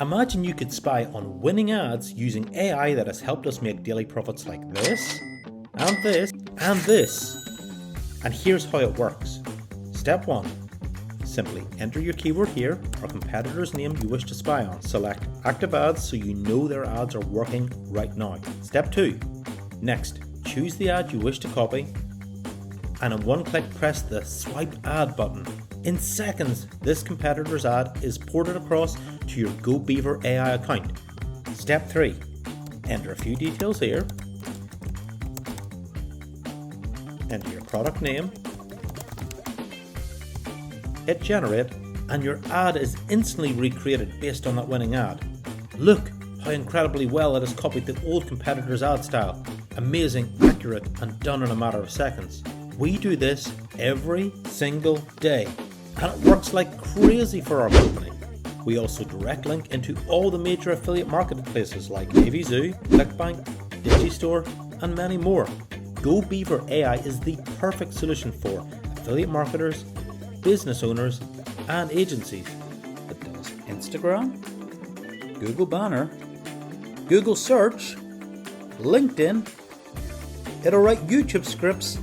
Imagine you could spy on winning ads using AI that has helped us make daily profits like this, and this, and this. And here's how it works. Step 1. Simply enter your keyword here, or competitor's name you wish to spy on. Select active ads so you know their ads are working right now. Step 2. Next, choose the ad you wish to copy, and in one click press the swipe ad button. In seconds, this competitor's ad is ported across to your Go Beaver AI account. Step 3. Enter a few details here. Enter your product name. Hit generate, and your ad is instantly recreated based on that winning ad. Look how incredibly well it has copied the old competitor's ad style. Amazing, accurate, and done in a matter of seconds. We do this every single day, and it works like crazy for our company. We also direct link into all the major affiliate marketplaces like AVZoo, ClickBank, Digistore, and many more. Go Beaver AI is the perfect solution for affiliate marketers, business owners, and agencies. It does Instagram, Google Banner, Google Search, LinkedIn. It'll write YouTube scripts,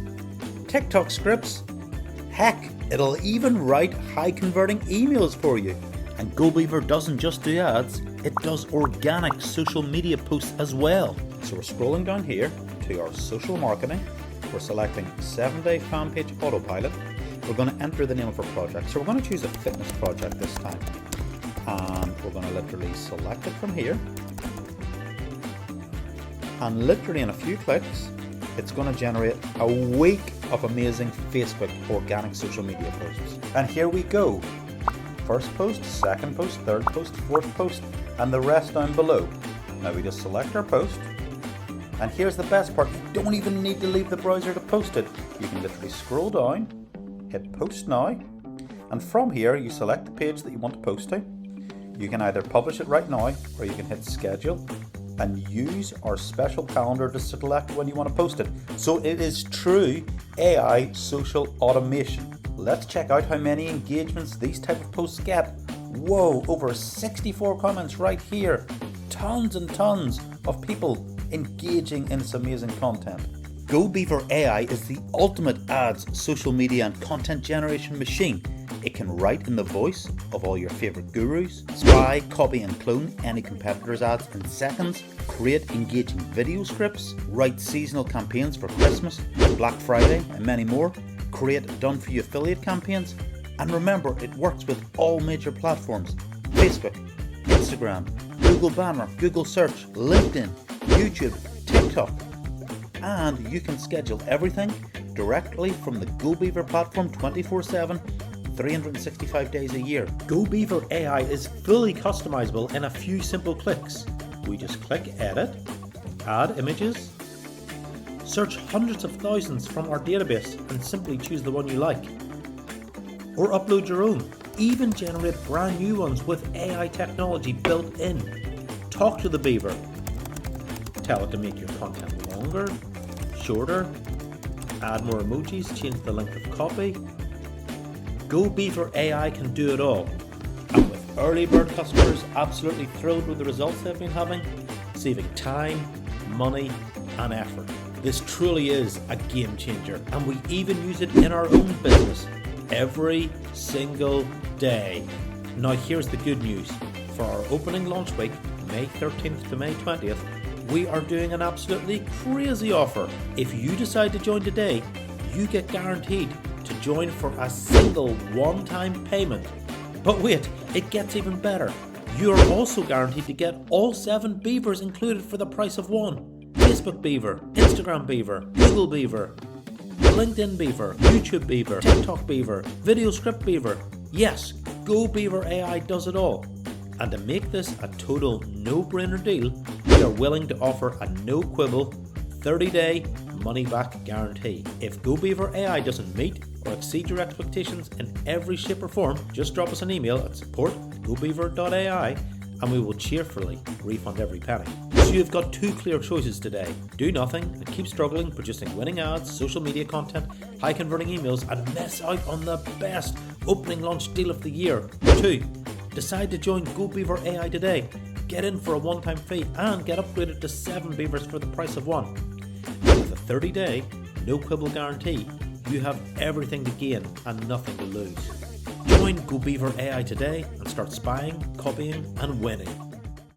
TikTok scripts. Heck, it'll even write high converting emails for you. And Go Beaver doesn't just do ads, it does organic social media posts as well. So we're scrolling down here to our social marketing. We're selecting 7-day fan page autopilot. We're going to enter the name of our project. So we're going to choose a fitness project this time. And we're going to literally select it from here. And literally in a few clicks, it's going to generate a week of amazing Facebook organic social media posts. And here we go. First post, second post, third post, fourth post, and the rest down below. Now we just select our post. And here's the best part. You don't even need to leave the browser to post it. You can literally scroll down, hit post now, and from here you select the page that you want to post to. You can either publish it right now, or you can hit schedule and use our special calendar to select when you want to post it. So it is true AI social automation. Let's check out how many engagements these type of posts get. Whoa, over 64 comments right here. Tons and tons of people engaging in this amazing content. Go Beaver AI is the ultimate ads, social media and content generation machine. It can write in the voice of all your favorite gurus, spy, copy and clone any competitor's ads in seconds, create engaging video scripts, write seasonal campaigns for Christmas, Black Friday and many more, create done-for-you affiliate campaigns, and remember it works with all major platforms: Facebook, Instagram, Google Banner, Google Search, LinkedIn, YouTube, TikTok. And you can schedule everything directly from the Go Beaver platform 24/7, 365 days a year. Go Beaver AI is fully customizable in a few simple clicks. We just click edit, add images, search hundreds of thousands from our database and simply choose the one you like. Or upload your own. Even generate brand new ones with AI technology built in. Talk to the Beaver. Tell it to make your content longer, shorter, add more emojis, change the length of copy. Go Beaver AI can do it all. And with early bird customers absolutely thrilled with the results they've been having, saving time, money and effort. This truly is a game changer, and we even use it in our own business every single day. Now here's the good news. For our opening launch week, May 13th to May 20th, we are doing an absolutely crazy offer. If you decide to join today, you get guaranteed to join for a single one-time payment. But wait, it gets even better. You are also guaranteed to get all 7 beavers included for the price of one. Facebook Beaver, Instagram Beaver, Google Beaver, LinkedIn Beaver, YouTube Beaver, TikTok Beaver, Video Script Beaver. Yes, Go Beaver AI does it all. And to make this a total no-brainer deal, we are willing to offer a no-quibble 30-day money-back guarantee. If Go Beaver AI doesn't meet or exceed your expectations in every shape or form, just drop us an email at support@gobeaver.ai and we will cheerfully refund every penny. So you've got 2 clear choices today. Do nothing and keep struggling producing winning ads, social media content, high converting emails and miss out on the best opening launch deal of the year. 2. Decide to join Go Beaver AI today. Get in for a one-time fee and get upgraded to 7 beavers for the price of 1. With a 30-day, no quibble guarantee, you have everything to gain and nothing to lose. Join Go Beaver AI today and start spying, copying and winning.